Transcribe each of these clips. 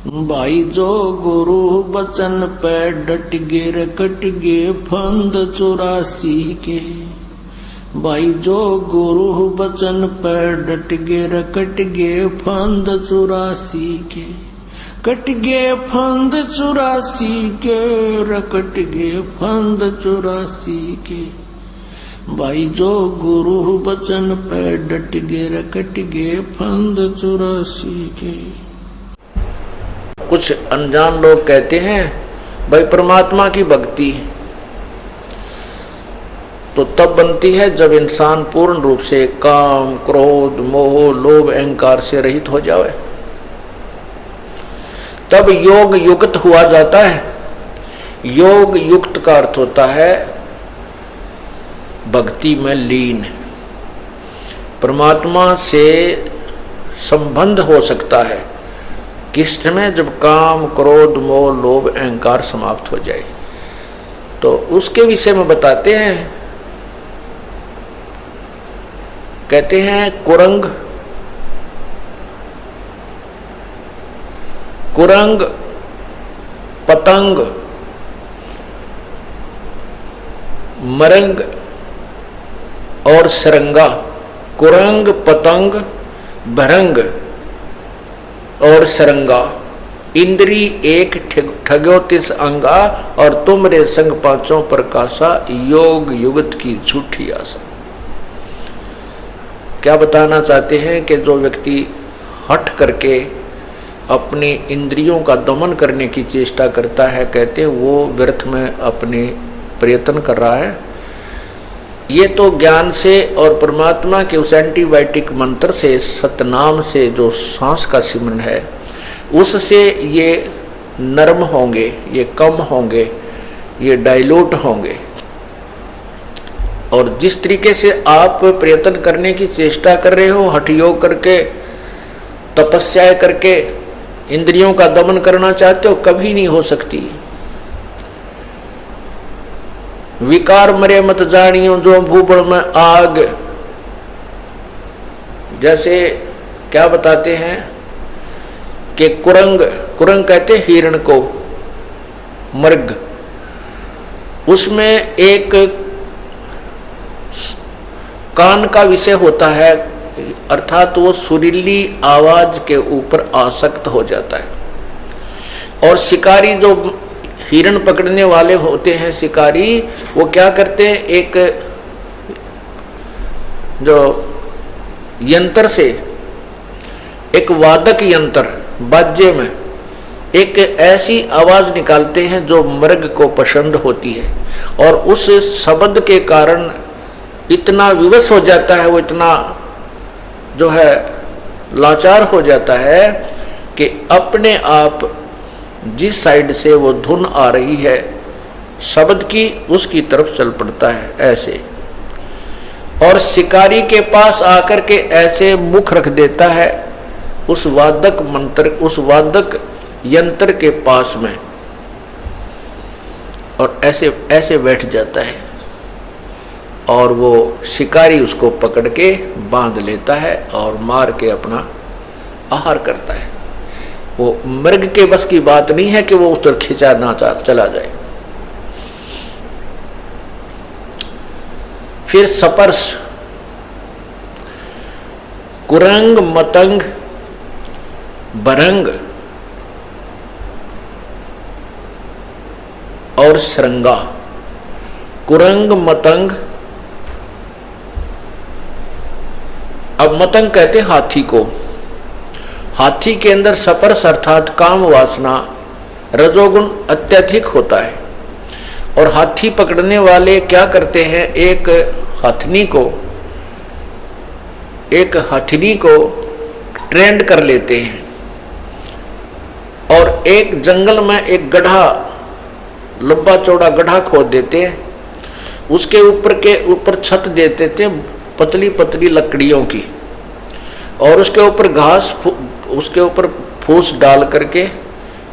भाई जो गुरु बचन पे डट गे रकट गे फंद 84 के। भाई जो गुरु बचन पे डट गे रकट गे फंद 84 के। कट गे फंद 84 के रकट गे फंद 84 के। भाई जो गुरु बचन पे डट गे रकट गे फंद 84 के। कुछ अनजान लोग कहते हैं भाई परमात्मा की भक्ति तो तब बनती है जब इंसान पूर्ण रूप से काम क्रोध मोह लोभ अहंकार से रहित हो जाए, तब योग युक्त हुआ जाता है। योग युक्त का अर्थ होता है भक्ति में लीन, परमात्मा से संबंध हो सकता है किस समय, जब काम क्रोध मोह लोभ अहंकार समाप्त हो जाए। तो उसके विषय में बताते हैं, कहते हैं कुरंग कुरंग पतंग मरंग और सरंगा। कुरंग पतंग भरंग और सरंगा इंद्री एक ठग्यो तिस अंगा। और तुमरे संग पांचों प्रकाशा योग युगत की झूठी आशा। क्या बताना चाहते हैं कि जो व्यक्ति हट करके अपनी इंद्रियों का दमन करने की चेष्टा करता है, कहते हैं वो व्यर्थ में अपने प्रयत्न कर रहा है। ये तो ज्ञान से और परमात्मा के उस एंटीबायोटिक मंत्र से सतनाम से जो सांस का सिमरन है उससे ये नरम होंगे, ये कम होंगे, ये डाइल्यूट होंगे। और जिस तरीके से आप प्रयत्न करने की चेष्टा कर रहे हो, हठ योग करके तपस्या करके इंद्रियों का दमन करना चाहते हो, कभी नहीं हो सकती। विकार मरे मत जानियो जो भूबड़ में आग। जैसे क्या बताते हैं कि कुरंग कुरंग कहते हिरण को, मृग, उसमें एक कान का विषय होता है, अर्थात वो सुरीली आवाज के ऊपर आसक्त हो जाता है। और शिकारी जो हिरण पकड़ने वाले होते हैं शिकारी, वो क्या करते हैं, एक जो यंत्र से, एक वादक यंत्र बाजे में एक ऐसी आवाज निकालते हैं जो मृग को पसंद होती है। और उस शब्द के कारण इतना विवश हो जाता है, वो इतना जो है लाचार हो जाता है कि अपने आप जिस साइड से वो धुन आ रही है शब्द की, उसकी तरफ चल पड़ता है ऐसे। और शिकारी के पास आकर के ऐसे मुख रख देता है उस वादक मंत्र, उस वादक यंत्र के पास में, और ऐसे ऐसे बैठ जाता है। और वो शिकारी उसको पकड़ के बांध लेता है और मार के अपना आहार करता है। वो मृग के बस की बात नहीं है कि वो उस तरह खिंचा ना चला जाए। फिर सपर्श, कुरंग मतंग भरंग और सरंगा। कुरंग मतंग, अब मतंग कहते हाथी को। हाथी के अंदर सपर्श अर्थात काम वासना रजोगुण अत्यधिक होता है। और हाथी पकड़ने वाले क्या करते हैं, एक हथनी को ट्रेंड कर लेते हैं और एक जंगल में एक गड्ढा, लंबा चौड़ा गड्ढा खोद देते हैं। उसके ऊपर छत देते थे पतली पतली लकड़ियों की, और उसके ऊपर घास, उसके ऊपर फूस डाल करके,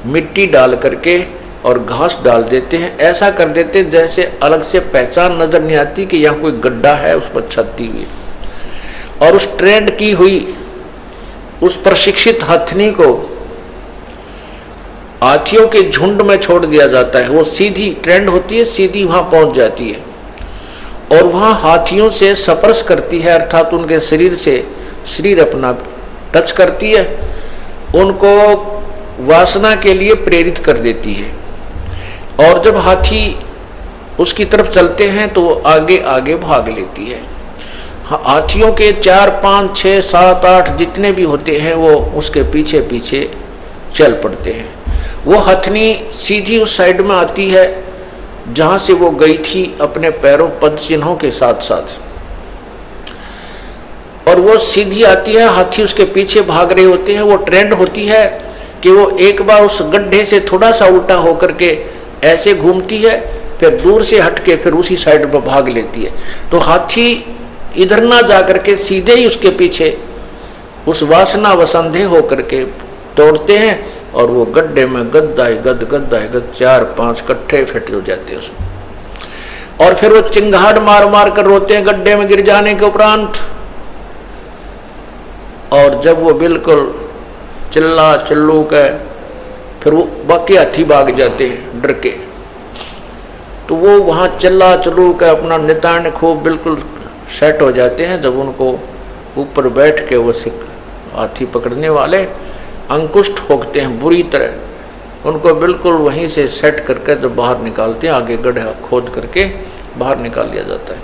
मिट्टी डाल करके और घास डाल देते हैं। ऐसा कर देते हैं जैसे अलग से पहचान नजर नहीं आती कि यहाँ कोई गड्ढा है उस पर छत दी हुई। और उस ट्रेंड की हुई उस प्रशिक्षित हथनी को हाथियों के झुंड में छोड़ दिया जाता है। वो सीधी ट्रेंड होती है, सीधी वहां पहुंच जाती है और वहां हाथियों से स्पर्श करती है, अर्थात उनके शरीर से शरीर अपना टच करती है, उनको वासना के लिए प्रेरित कर देती है। और जब हाथी उसकी तरफ चलते हैं तो वो आगे आगे भाग लेती है। हाथियों के 4, 5, 6, 7, 8 जितने भी होते हैं वो उसके पीछे पीछे चल पड़ते हैं। वो हथनी सीधी उस साइड में आती है जहां से वो गई थी अपने पैरों पद चिन्हों के साथ साथ, और वो सीधी आती है। हाथी उसके पीछे भाग रहे होते हैं। वो ट्रेंड होती है कि वो एक बार उस गड्ढे से थोड़ा सा उल्टा होकर के ऐसे घूमती है, फिर दूर से हटके फिर उसी साइड पर भाग लेती है। तो हाथी इधर ना जाकर के सीधे ही उसके पीछे उस वासना वसंधे होकर के दौड़ते हैं और वो गड्ढे में गद्दाए गद 4, 5 कट्ठे फिट हो जाते हैं उसमें। और फिर वो चिंगाड़ मार मार कर रोते हैं गड्ढे में गिर जाने के उपरांत। और जब वो बिल्कुल चिल्ला चिल्लू के फिर वो बाकी हाथी भाग जाते हैं डर के, तो वो वहां चिल्ला चिल्लू के अपना नितान खूब बिल्कुल सेट हो जाते हैं। जब उनको ऊपर बैठ के वो हाथी पकड़ने वाले अंकुश ठोकते हैं बुरी तरह, उनको बिल्कुल वहीं से सेट करके जब बाहर निकालते हैं, आगे गड्ढा खोद करके बाहर निकाल लिया जाता है।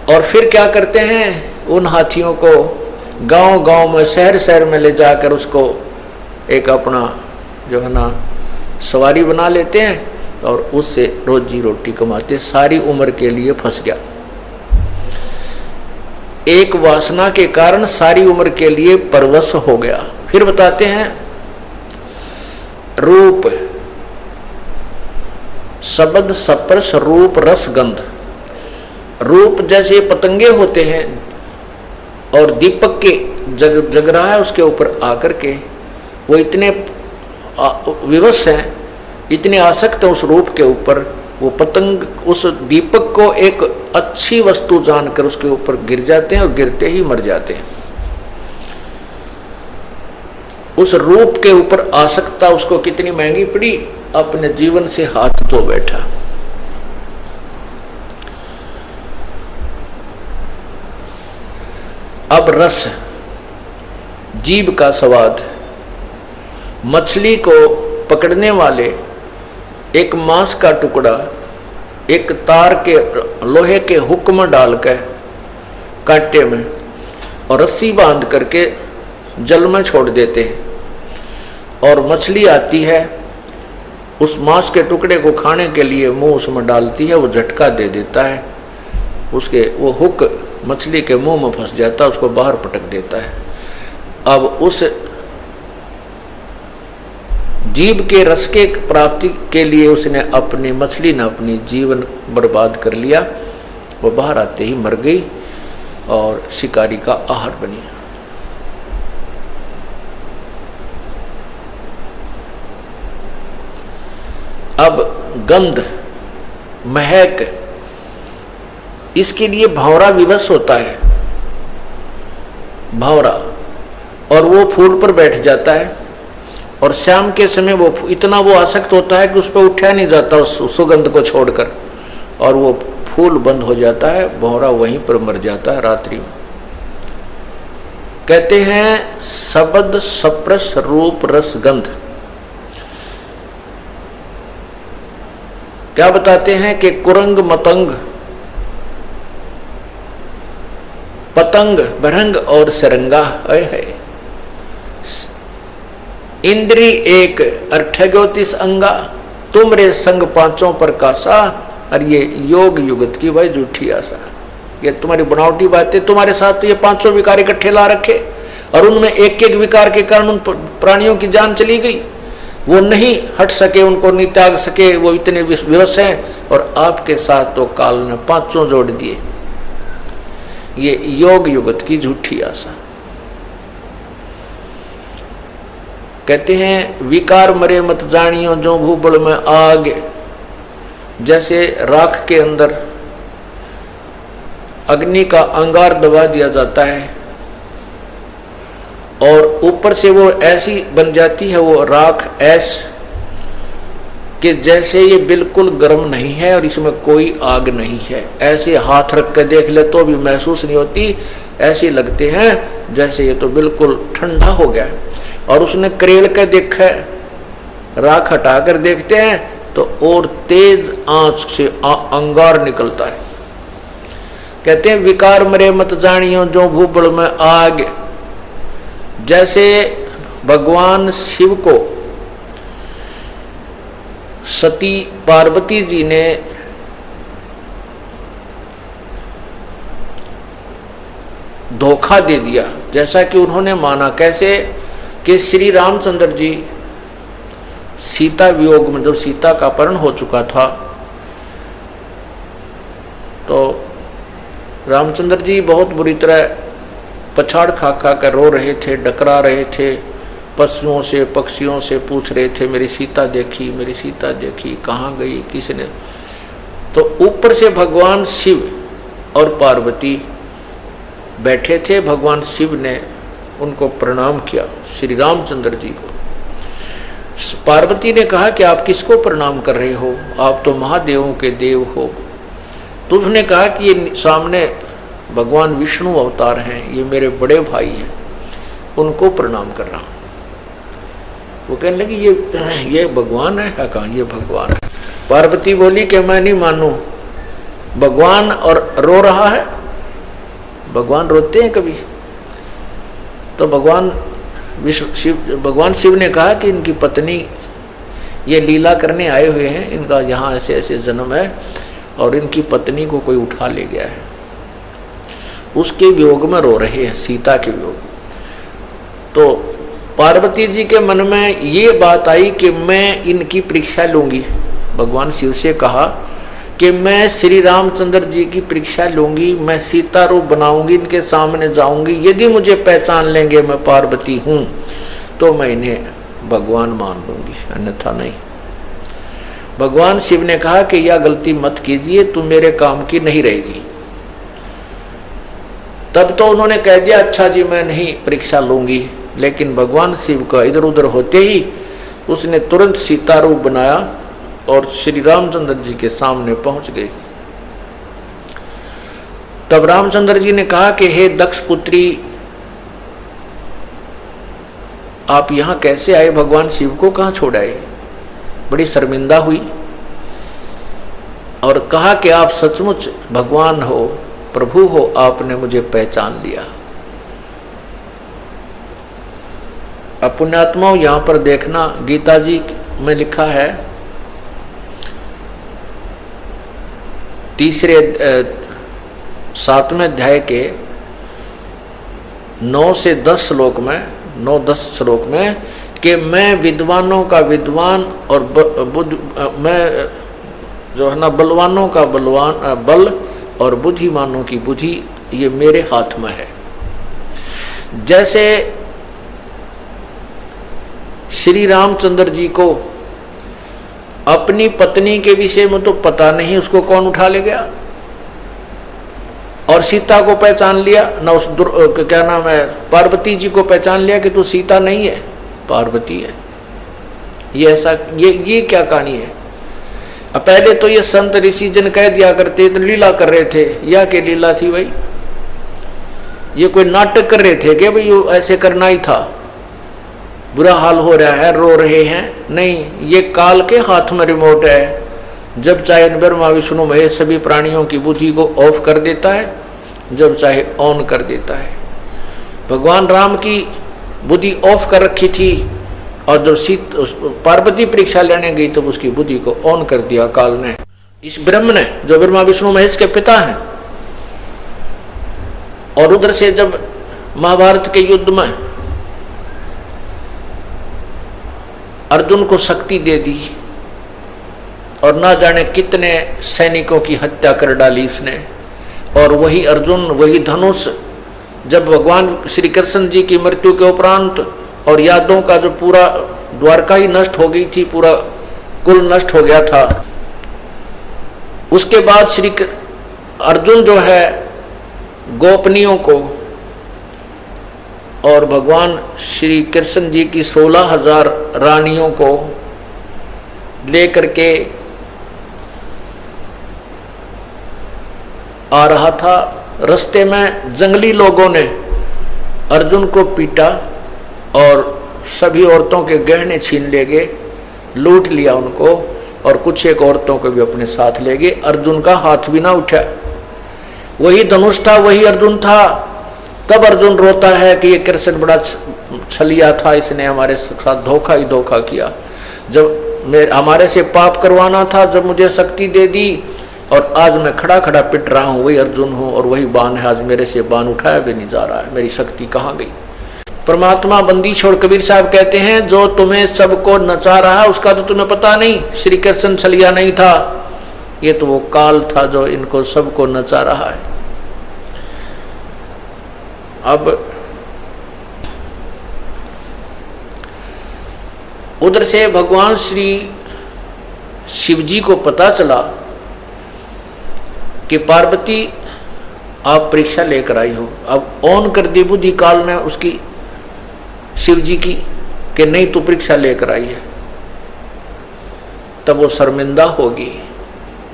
और फिर क्या करते हैं, उन हाथियों को गांव गांव में शहर शहर में ले जाकर उसको एक अपना जो है ना सवारी बना लेते हैं और उससे रोजी रोटी कमाते। सारी उम्र के लिए फंस गया, एक वासना के कारण सारी उम्र के लिए परवश हो गया। फिर बताते हैं रूप, शब्द स्पर्श रूप रस गंध। रूप जैसे पतंगे होते हैं और दीपक के जग रहा है उसके ऊपर आकर के वो इतने विवश हैं, इतने आसक्त हैं उस रूप के ऊपर, वो पतंग उस दीपक को एक अच्छी वस्तु जानकर उसके ऊपर गिर जाते हैं और गिरते ही मर जाते हैं। उस रूप के ऊपर आसक्ता उसको कितनी महंगी पड़ी, अपने जीवन से हाथ धो बैठा। अब रस, जीभ का स्वाद। मछली को पकड़ने वाले एक मांस का टुकड़ा एक तार के लोहे के हुक में डालकर कांटे में और रस्सी बांध करके जल में छोड़ देते हैं, और मछली आती है उस मांस के टुकड़े को खाने के लिए मुंह उसमें डालती है, वो झटका दे देता है, उसके वो हुक मछली के मुंह में फंस जाता है, उसको बाहर पटक देता है। अब उस जीव के रस के प्राप्ति के लिए उसने अपनी मछली ने अपनी जीवन बर्बाद कर लिया। वो बाहर आते ही मर गई और शिकारी का आहार बनी। अब गंध, महक, इसके लिए भंवरा विवश होता है, भंवरा, और वो फूल पर बैठ जाता है और शाम के समय वो इतना वो आसक्त होता है कि उस पर उठा नहीं जाता उस सुगंध को छोड़कर, और वो फूल बंद हो जाता है, भंवरा वहीं पर मर जाता है रात्रि में। कहते हैं शब्द स्पर्श रूप रस गंध। क्या बताते हैं कि कुरंग मतंग पतंग भरंग और सरंगा है, इंद्री एक अर्थगोतिस अंगा, तुमरे संग पांचों पर कासा, और ये योग युगत की भाई झूठी आशा। ये तुम्हारी बनावटी बातें, तुम्हारे साथ तो ये पांचों विकार इकट्ठे ला रखे और उनमें एक एक विकार के कारण उन प्राणियों की जान चली गई, वो नहीं हट सके, उनको नहीं त्याग सके, वो इतने विवश हैं, और आपके साथ तो काल ने पांचों जोड़ दिए। ये योग युगत की झूठी आशा। कहते हैं विकार मरे मत जानियो जो भूबल में आग, जैसे राख के अंदर अग्नि का अंगार दबा दिया जाता है और ऊपर से वो ऐसी बन जाती है वो राख ऐस कि जैसे ये बिल्कुल गर्म नहीं है और इसमें कोई आग नहीं है। ऐसे हाथ रख कर देख ले तो भी महसूस नहीं होती, ऐसे लगते हैं जैसे ये तो बिल्कुल ठंडा हो गया। और उसने करेड़ कर देखा, राख हटा कर देखते हैं तो और तेज आंच से अंगार निकलता है। कहते हैं विकार मरे मत जानियो जो भूबड़ में आग। जैसे भगवान शिव को सती पार्वती जी ने धोखा दे दिया, जैसा कि उन्होंने माना। कैसे कि श्री रामचंद्र जी सीता वियोग में जब सीता का अपहरण हो चुका था तो रामचंद्र जी बहुत बुरी तरह पछाड़ खा खा कर रो रहे थे, डकरा रहे थे, पशुओं से पक्षियों से पूछ रहे थे मेरी सीता देखी, मेरी सीता देखी, कहाँ गई, किसने। तो ऊपर से भगवान शिव और पार्वती बैठे थे। भगवान शिव ने उनको प्रणाम किया, श्री रामचंद्र जी को। पार्वती ने कहा कि आप किसको प्रणाम कर रहे हो, आप तो महादेवों के देव हो। तो उसने कहा कि ये सामने भगवान विष्णु अवतार हैं, ये मेरे बड़े भाई हैं, उनको प्रणाम कर रहा हूँ। वो कहने लगी ये भगवान है? कहाँ ये भगवान है। पार्वती बोली कि मैं नहीं मानू, भगवान और रो रहा है। भगवान रोते हैं कभी? तो भगवान शिव ने कहा कि इनकी पत्नी ये लीला करने आए हुए हैं, इनका यहाँ ऐसे ऐसे जन्म है और इनकी पत्नी को कोई उठा ले गया है, उसके वियोग में रो रहे हैं, सीता के वियोग। तो पार्वती जी के मन में ये बात आई कि मैं इनकी परीक्षा लूंगी। भगवान शिव से कहा कि मैं श्री रामचंद्र जी की परीक्षा लूंगी, मैं सीता रूप बनाऊंगी, इनके सामने जाऊंगी, यदि मुझे पहचान लेंगे मैं पार्वती हूं तो मैं इन्हें भगवान मान लूंगी, अन्यथा नहीं। भगवान शिव ने कहा कि यह गलती मत कीजिए, तुम मेरे काम की नहीं रहेगी। तब तो उन्होंने कह दिया अच्छा जी मैं नहीं परीक्षा लूंगी, लेकिन भगवान शिव का इधर उधर होते ही उसने तुरंत सीता रूप बनाया और श्री रामचंद्र जी के सामने पहुंच गए। तब रामचंद्र जी ने कहा कि हे दक्ष पुत्री, आप यहां कैसे आए, भगवान शिव को कहां छोड़ाए। बड़ी शर्मिंदा हुई और कहा कि आप सचमुच भगवान हो, प्रभु हो, आपने मुझे पहचान लिया। अब पुण्यात्माओं यहां पर देखना, गीता जी में लिखा है तीसरे 7वें अध्याय के 9 से 10 श्लोक में, 9-10 श्लोक में कि मैं विद्वानों का विद्वान और मैं जो है ना बलवानों का बलवान बल और बुद्धिमानों की बुद्धि ये मेरे हाथ में है। जैसे श्री रामचंद्र जी को अपनी पत्नी के विषय में तो पता नहीं, उसको कौन उठा ले गया, और सीता को पहचान लिया ना, उस क्या नाम है पार्वती जी को पहचान लिया कि तू सीता नहीं है, पार्वती है। ये ऐसा ये क्या कहानी है। अब पहले तो ये संत ऋषि जन कह दिया करते तो लीला कर रहे थे, या के लीला थी भाई, ये कोई नाटक कर रहे थे कि भाई ऐसे करना ही था, बुरा हाल हो रहा है, रो रहे हैं। नहीं, ये काल के हाथ में रिमोट है, जब चाहे ब्रह्मा विष्णु महेश सभी प्राणियों की बुद्धि को ऑफ कर देता है, जब चाहे ऑन कर देता है। भगवान राम की बुद्धि ऑफ कर रखी थी और जब पार्वती परीक्षा लेने गई तो उसकी बुद्धि को ऑन कर दिया काल ने, इस ब्रह्म ने, जो ब्रह्मा विष्णु महेश के पिता हैं। और उधर से जब महाभारत के युद्ध में अर्जुन को शक्ति दे दी और ना जाने कितने सैनिकों की हत्या कर डाली उसने, और वही अर्जुन, वही धनुष, जब भगवान श्री कृष्ण जी की मृत्यु के उपरांत और यादवों का जो पूरा द्वारका ही नष्ट हो गई थी, पूरा कुल नष्ट हो गया था, उसके बाद श्री अर्जुन जो है गोपनियों को और भगवान श्री कृष्ण जी की 16,000 रानियों को लेकर के आ रहा था। रास्ते में जंगली लोगों ने अर्जुन को पीटा और सभी औरतों के गहने छीन ले गए, लूट लिया उनको, और कुछ एक औरतों को भी अपने साथ ले गए। अर्जुन का हाथ भी ना उठा। वही धनुष था, वही अर्जुन था। तब अर्जुन रोता है कि ये कृष्ण बड़ा छलिया था, इसने हमारे साथ धोखा ही धोखा किया। जब हमारे से पाप करवाना था, जब मुझे शक्ति दे दी, और आज मैं खड़ा खड़ा पिट रहा हूँ, वही अर्जुन हूँ और वही बाण है। आज मेरे से बाण उठाया भी नहीं जा रहा है, मेरी शक्ति कहाँ गई। परमात्मा बंदी छोड़, कबीर साहब कहते हैं, जो तुम्हें सबको नचा रहा उसका तो तुम्हें पता नहीं। श्री कृष्ण छलिया नहीं था, ये तो वो काल था जो इनको सबको नचा रहा है। अब उधर से भगवान श्री शिव जी को पता चला कि पार्वती आप परीक्षा लेकर आई हो। अब ऑन कर दी बुद्धि काल ने उसकी, शिव जी की, कि नहीं तू परीक्षा लेकर आई है। तब वो शर्मिंदा होगी,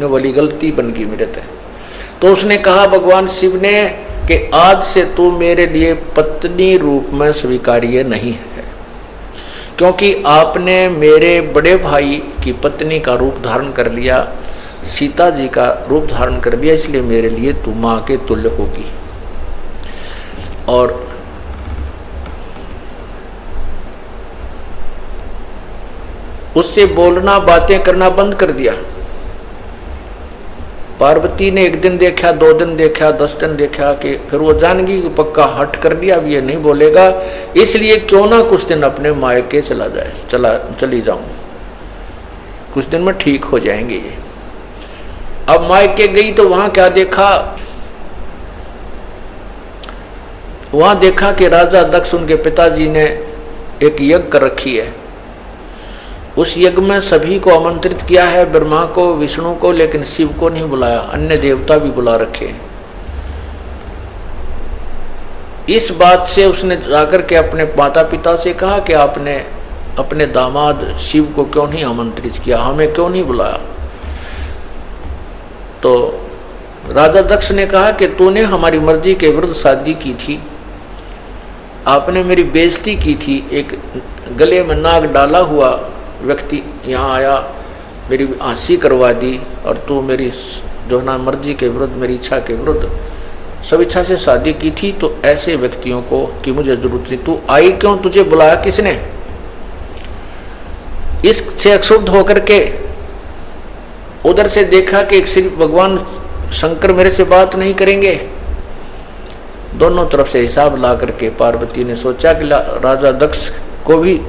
ने बोली गलती बन गई मेरे से। तो उसने कहा भगवान शिव ने कि आज से तू मेरे लिए पत्नी रूप में स्वीकार्य नहीं है, क्योंकि आपने मेरे बड़े भाई की पत्नी का रूप धारण कर लिया, सीता जी का रूप धारण कर लिया, इसलिए मेरे लिए तू मां के तुल्य होगी। और उससे बोलना बातें करना बंद कर दिया। पार्वती ने एक दिन देखा, 2 दिन देखा, 10 दिन देखा कि फिर वो जान गई कि पक्का हट कर दिया, अब ये नहीं बोलेगा, इसलिए क्यों ना कुछ दिन अपने मायके चली जाऊं, कुछ दिन में ठीक हो जाएंगे ये। अब मायके गई तो वहां क्या देखा, वहां देखा कि राजा दक्ष उनके पिताजी ने एक यज्ञ कर रखी है। उस यज्ञ में सभी को आमंत्रित किया है, ब्रह्मा को, विष्णु को, लेकिन शिव को नहीं बुलाया। अन्य देवता भी बुला रखे हैं। इस बात से उसने जाकर के अपने माता पिता से कहा कि आपने अपने दामाद शिव को क्यों नहीं आमंत्रित किया, हमें क्यों नहीं बुलाया। तो राजा दक्ष ने कहा कि तूने हमारी मर्जी के विरुद्ध शादी की थी, आपने मेरी बेइज्जती की थी। एक गले में नाग डाला हुआ व्यक्ति यहाँ आया, मेरी हंसी करवा दी, और तू मेरी जो ना मर्जी के विरुद्ध, मेरी इच्छा के विरुद्ध सब इच्छा से शादी की थी। तो ऐसे व्यक्तियों को कि मुझे जरूरत नहीं, तू आई क्यों, तुझे बुलाया किसने। इससे क्षुब्ध होकर के उधर से देखा कि श्री भगवान शंकर मेरे से बात नहीं करेंगे। दोनों तरफ से हिसाब ला करके पार्वती ने सोचा कि राजा दक्ष को भी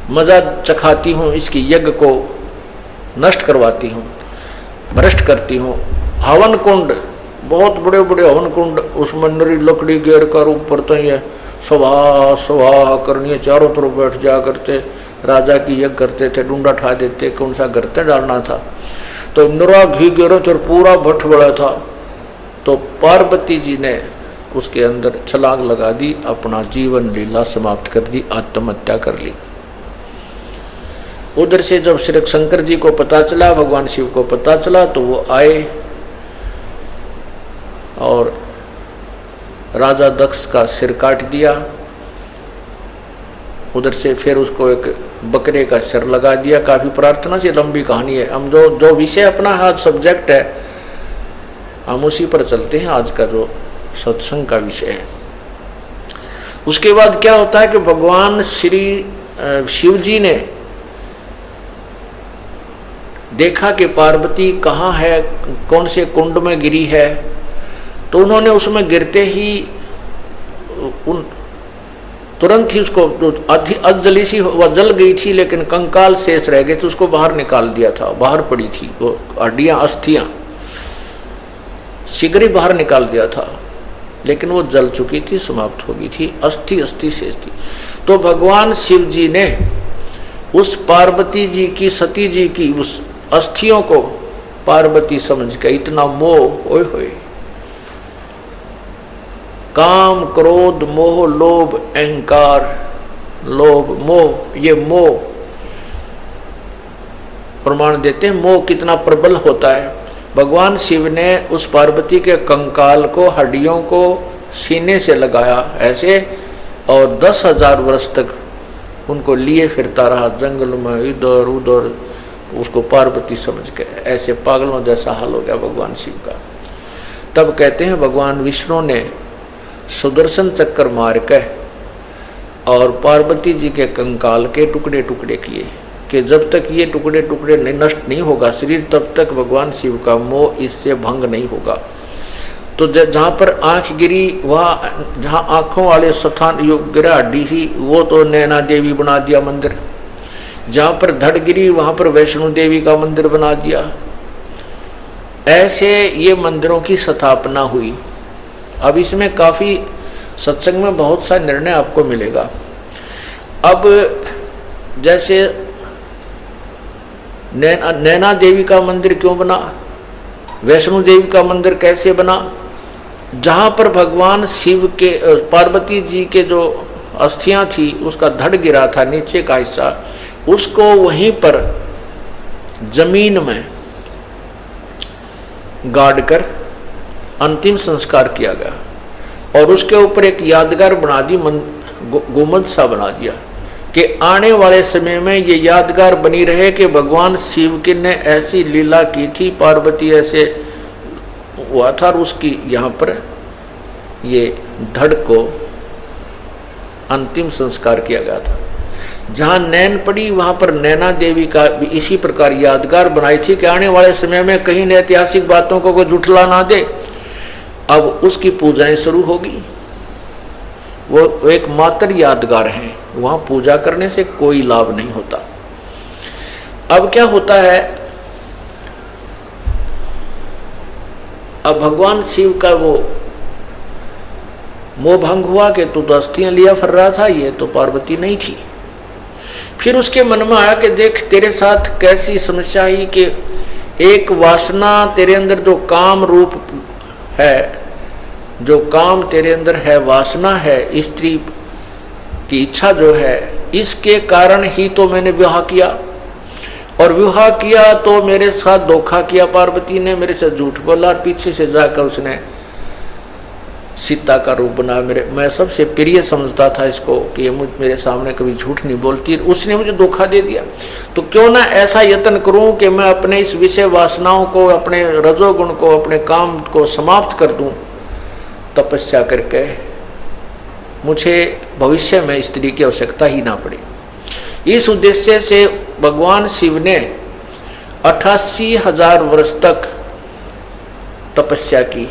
मजा चखाती हूँ, इसकी यज्ञ को नष्ट करवाती हूँ, भ्रष्ट करती हूँ। हवन कुंड, बहुत बड़े बड़े हवन कुंड, उसमें नरी लकड़ी घेर कर ऊपर तो ये सभा सभा करनी है, चारों तरफ बैठ जा करते, राजा की यज्ञ करते थे, डूंडा ठा देते, कौन सा गर्ते डालना था। तो नरा घी घेरो तो पूरा भट्ट बड़ा था। तो पार्वती जी ने उसके अंदर छलांग लगा दी, अपना जीवन लीला समाप्त कर दी, आत्महत्या कर ली। उधर से जब श्री शंकर जी को पता चला, भगवान शिव को पता चला, तो वो आए और राजा दक्ष का सिर काट दिया। उधर से फिर उसको एक बकरे का सिर लगा दिया। काफी प्रार्थना से लंबी कहानी है। हम जो विषय अपना आज सब्जेक्ट है, हम उसी पर चलते हैं। आज का जो सत्संग का विषय है, उसके बाद क्या होता है कि भगवान श्री शिव जी ने देखा कि पार्वती कहाँ है, कौन से कुंड में गिरी है। तो उन्होंने उसमें गिरते ही तुरंत ही उसको अधजली सी वह जल गई थी, लेकिन कंकाल शेष रह गए थे, उसको बाहर निकाल दिया था। बाहर पड़ी थी वो हड्डियां, अस्थियां शीघ्र ही बाहर निकाल दिया था, लेकिन वो जल चुकी थी, समाप्त हो गई थी, अस्थि शेष थी। तो भगवान शिव जी ने उस पार्वती जी की, सती जी की उस अस्थियों को पार्वती समझ के इतना मोह, ओए होए, काम, क्रोध, मोह, लोभ, अहंकार, लोभ, मोह, ये मोह प्रमाण देते हैं मोह कितना प्रबल होता है। भगवान शिव ने उस पार्वती के कंकाल को, हड्डियों को सीने से लगाया ऐसे, और 10,000 वर्ष तक उनको लिए फिरता रहा जंगल में, इधर उधर, उसको पार्वती समझ के। ऐसे पागलों जैसा हाल हो गया भगवान शिव का। तब कहते हैं भगवान विष्णु ने सुदर्शन चक्कर मार के और पार्वती जी के कंकाल के टुकड़े टुकड़े किए कि जब तक ये टुकड़े टुकड़े नष्ट नहीं होगा शरीर, तब तक भगवान शिव का मोह इससे भंग नहीं होगा। तो जहाँ पर आंख गिरी, वहाँ जहाँ आंखों वाले स्थान गिरा हड्डी ही, वो तो नैना देवी बना दिया मंदिर। जहाँ पर धड़ गिरी वहाँ पर वैष्णो देवी का मंदिर बना दिया। ऐसे ये मंदिरों की स्थापना हुई। अब इसमें काफ़ी सत्संग में बहुत सा निर्णय आपको मिलेगा। अब जैसे नैना देवी का मंदिर क्यों बना, वैष्णो देवी का मंदिर कैसे बना, जहाँ पर भगवान शिव के, पार्वती जी के जो अस्थियां थी उसका धड़ गिरा था नीचे का हिस्सा, उसको वहीं पर जमीन में गाड़ कर अंतिम संस्कार किया गया और उसके ऊपर एक यादगार बना दी, गुंबद सा बना दिया कि आने वाले समय में ये यादगार बनी रहे कि भगवान शिव के ने ऐसी लीला की थी, पार्वती ऐसे हुआ था, और उसकी यहाँ पर ये धड़ को अंतिम संस्कार किया गया था। जहाँ नैन पड़ी वहाँ पर नैना देवी का भी इसी प्रकार यादगार बनाई थी कि आने वाले समय में कहीं न ऐतिहासिक बातों को कोई झुठला ना दे। अब उसकी पूजाएं शुरू होगी। वो एक मात्र यादगार है, वहाँ पूजा करने से कोई लाभ नहीं होता। अब क्या होता है, अब भगवान शिव का वो मोह भंग हुआ कि तू तो अस्थियां लिया फिर रहा था, ये तो पार्वती नहीं थी। फिर उसके मन में आया कि देख तेरे साथ कैसी समस्या ही कि एक वासना तेरे अंदर जो काम रूप है, जो काम तेरे अंदर है, वासना है, स्त्री की इच्छा जो है, इसके कारण ही तो मैंने विवाह किया, और विवाह किया तो मेरे साथ धोखा किया, पार्वती ने मेरे से झूठ बोला, पीछे से जाकर उसने सीता का रूप बना। मैं सबसे प्रिय समझता था इसको कि ये मेरे सामने कभी झूठ नहीं बोलती, उसने मुझे धोखा दे दिया। तो क्यों ना ऐसा यत्न करूं कि मैं अपने इस विषय वासनाओं को, अपने रजोगुण को, अपने काम को समाप्त कर दूं, तपस्या करके मुझे भविष्य में स्त्री की आवश्यकता ही ना पड़े। इस उद्देश्य से भगवान शिव ने 88,000 वर्ष तक तपस्या की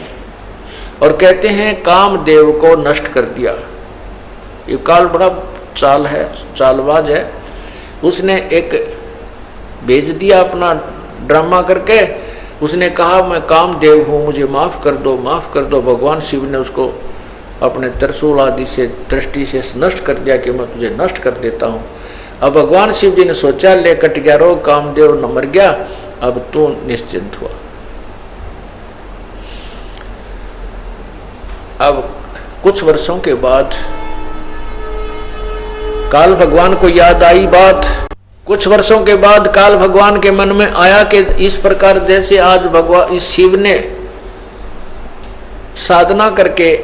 और कहते हैं कामदेव को नष्ट कर दिया। ये काल बड़ा चाल है, चालबाज है। उसने एक भेज दिया अपना ड्रामा करके, उसने कहा मैं कामदेव हूँ, मुझे माफ़ कर दो, माफ़ कर दो। भगवान शिव ने उसको अपने त्रिशूल आदि से दृष्टि से नष्ट कर दिया कि मैं तुझे नष्ट कर देता हूँ। अब भगवान शिव जी ने सोचा ले कट गया रोग, कामदेव न मर गया, अब तू निश्चिंत हुआ। अब कुछ वर्षों के बाद काल भगवान को याद आई बात। कुछ वर्षों के बाद काल भगवान के मन में आया कि इस प्रकार जैसे आज भगवान इस शिव ने साधना करके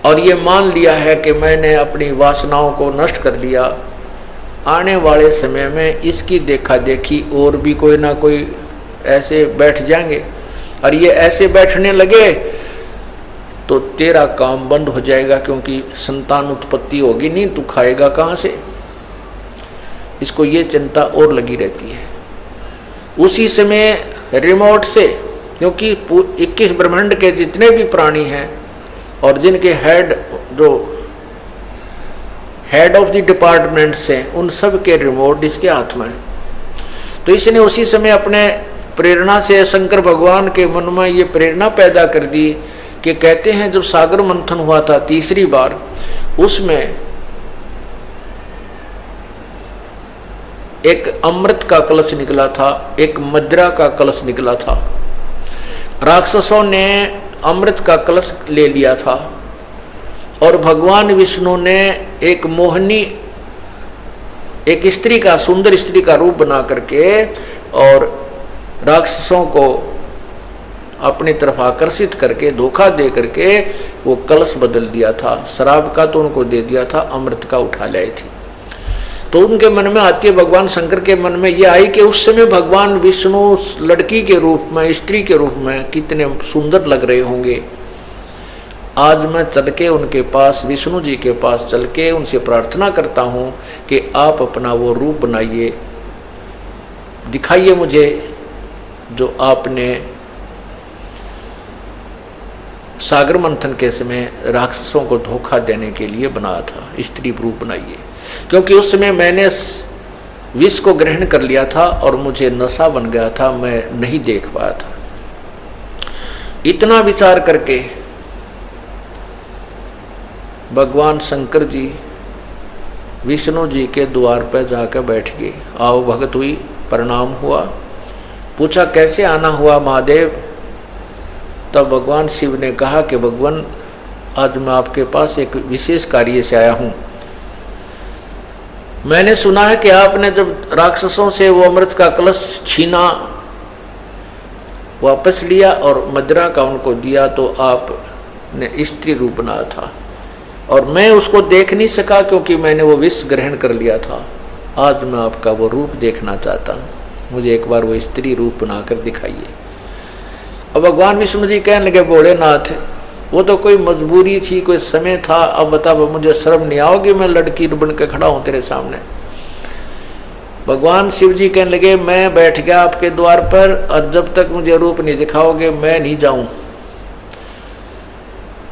और ये मान लिया है कि मैंने अपनी वासनाओं को नष्ट कर लिया, आने वाले समय में इसकी देखा देखी और भी कोई ना कोई ऐसे बैठ जाएंगे, और ये ऐसे बैठने लगे तो तेरा काम बंद हो जाएगा, क्योंकि संतान उत्पत्ति होगी नहीं, तू खाएगा कहाँ से। इसको ये चिंता और लगी रहती है। उसी समय रिमोट से, क्योंकि 21 ब्रह्मांड के जितने भी प्राणी हैं और जिनके हेड जो हेड ऑफ द डिपार्टमेंट्स हैं, उन सब के रिमोट इसके हाथ में। तो इसने उसी समय अपने प्रेरणा से शंकर भगवान के मन में ये प्रेरणा पैदा कर दी कि कहते हैं जब सागर मंथन हुआ था तीसरी बार, उसमें एक अमृत का कलश निकला था, एक मदिरा का कलश निकला था। राक्षसों ने अमृत का कलश ले लिया था और भगवान विष्णु ने एक मोहनी, एक स्त्री का, सुंदर स्त्री का रूप बना करके और राक्षसों को अपनी तरफ आकर्षित करके, धोखा दे करके वो कलश बदल दिया था। शराब का तो उनको दे दिया था, अमृत का उठा लाई थी। तो उनके मन में आती है, भगवान शंकर के मन में ये आई कि उस समय भगवान विष्णु लड़की के रूप में, स्त्री के रूप में कितने सुंदर लग रहे होंगे। आज मैं चल के उनके पास, विष्णु जी के पास चल के उनसे प्रार्थना करता हूँ कि आप अपना वो रूप बनाइए, दिखाइए मुझे जो आपने सागर मंथन के समय राक्षसों को धोखा देने के लिए बनाया था, स्त्री रूप बनाइए। क्योंकि उस समय मैंने विष को ग्रहण कर लिया था और मुझे नशा बन गया था, मैं नहीं देख पाया था। इतना विचार करके भगवान शंकर जी विष्णु जी के द्वार पर जाकर बैठ गए। आओ भगत हुई, प्रणाम हुआ, पूछा कैसे आना हुआ महादेव। तब भगवान शिव ने कहा कि भगवान आज मैं आपके पास एक विशेष कार्य से आया हूँ। मैंने सुना है कि आपने जब राक्षसों से वो अमृत का कलश छीना, वापस लिया और मदिरा का उनको दिया, तो आपने स्त्री रूप बनाया था और मैं उसको देख नहीं सका क्योंकि मैंने वो विष ग्रहण कर लिया था। आज मैं आपका वो रूप देखना चाहता हूँ, मुझे एक बार वो स्त्री रूप बनाकर दिखाइए। अब भगवान विष्णु जी कहने लगे, भोलेनाथ वो तो कोई मजबूरी थी, कोई समय था, अब बता मुझे शर्म नहीं आओगी, मैं लड़की बन के खड़ा हूं तेरे सामने। भगवान शिव जी कहने लगे, मैं बैठ गया आपके द्वार पर और जब तक मुझे रूप नहीं दिखाओगे मैं नहीं जाऊं।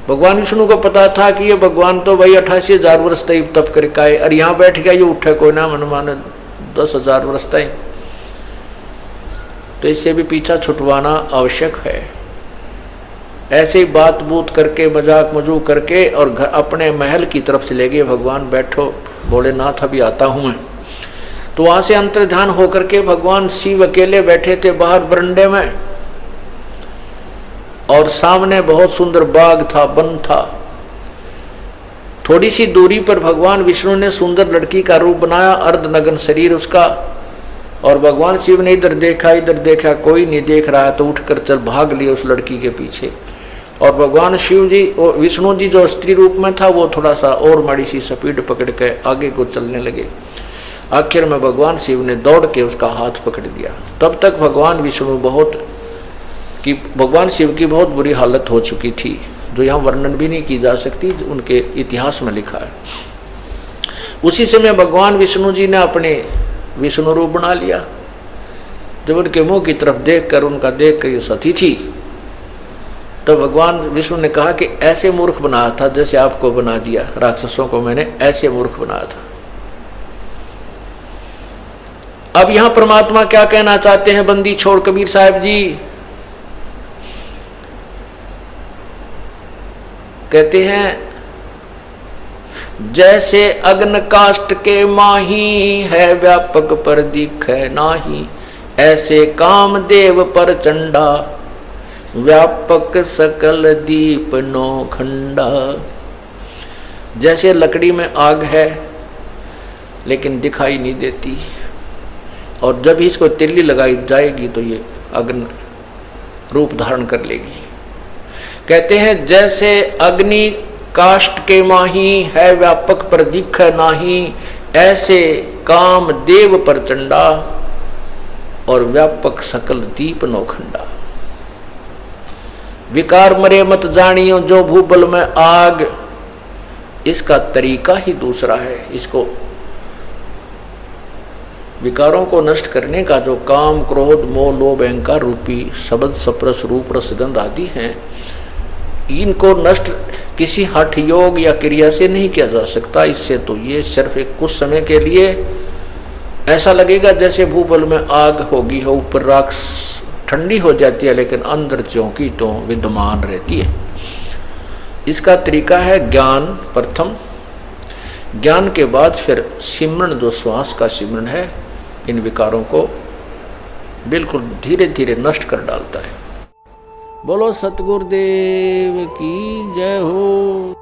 भगवान विष्णु को पता था कि ये भगवान तो भाई 88,000 वर्ष तक तप करके आए और यहाँ बैठ गया, ये उठे कोई ना मन माने 10,000 वर्ष तक, तो इससे भी पीछा छुटवाना आवश्यक है। ऐसे ही बात बूत करके, मजाक मजूक करके और घर अपने महल की तरफ चले गए। भगवान बैठो भोलेनाथ अभी आता हूं मैं। तो वहां से अंतर्ध्यान होकर के भगवान शिव अकेले बैठे थे बाहर बरंडे में और सामने बहुत सुंदर बाग था, वन था। थोड़ी सी दूरी पर भगवान विष्णु ने सुंदर लड़की का रूप बनाया, अर्धनग्न शरीर उसका, और भगवान शिव ने इधर देखा, कोई नहीं देख रहा है तो उठकर चल भाग लिए उस लड़की के पीछे। और भगवान शिव जी और विष्णु जी जो स्त्री रूप में था वो थोड़ा सा और माड़ी सी स्पीड पकड़ के आगे को चलने लगे। आखिर में भगवान शिव ने दौड़ के उसका हाथ पकड़ दिया। तब तक भगवान शिव की बहुत बुरी हालत हो चुकी थी, जो यहाँ वर्णन भी नहीं की जा सकती, उनके इतिहास में लिखा है। उसी समय भगवान विष्णु जी ने अपने विष्णु रूप बना लिया। जब उनके मुंह की तरफ देखकर, उनका देखकर ये सती थी, तो भगवान विष्णु ने कहा कि ऐसे मूर्ख बनाया था जैसे आपको बना दिया, राक्षसों को मैंने ऐसे मूर्ख बनाया था। अब यहां परमात्मा क्या कहना चाहते हैं बंदी छोड़ कबीर साहब जी? कहते हैं जैसे अग्न काष्ठ के माही है, व्यापक पर दिखे नाही, ऐसे कामदेव पर चंडा, व्यापक सकल दीप नो खंडा। जैसे लकड़ी में आग है लेकिन दिखाई नहीं देती, और जब इसको तिल्ली लगाई जाएगी तो ये अग्नि रूप धारण कर लेगी। कहते हैं जैसे अग्नि काष्ठ के माही है, व्यापक पर दिख नाही, ऐसे काम देव पर चंडा, और व्यापक सकल दीप नौखंडा। विकार मरे मत जानियो, जो भूबल में आग, इसका तरीका ही दूसरा है। इसको विकारों को नष्ट करने का जो काम, क्रोध, मोह, लोभ, अहंकार रूपी शब्द, स्पर्श, रूप, रस, गंध आदि हैं, इनको नष्ट किसी हठ योग या क्रिया से नहीं किया जा सकता। इससे तो ये सिर्फ एक कुछ समय के लिए ऐसा लगेगा जैसे भूबल में आग होगी हो, ऊपर राख ठंडी हो जाती है लेकिन अंदर चौंकी तो विद्यमान रहती है। इसका तरीका है ज्ञान प्रथम, ज्ञान के बाद फिर सिमरण, जो श्वास का सिमरण है, इन विकारों को बिल्कुल धीरे धीरे नष्ट कर डालता है। बोलो सतगुरुदेव की जय हो।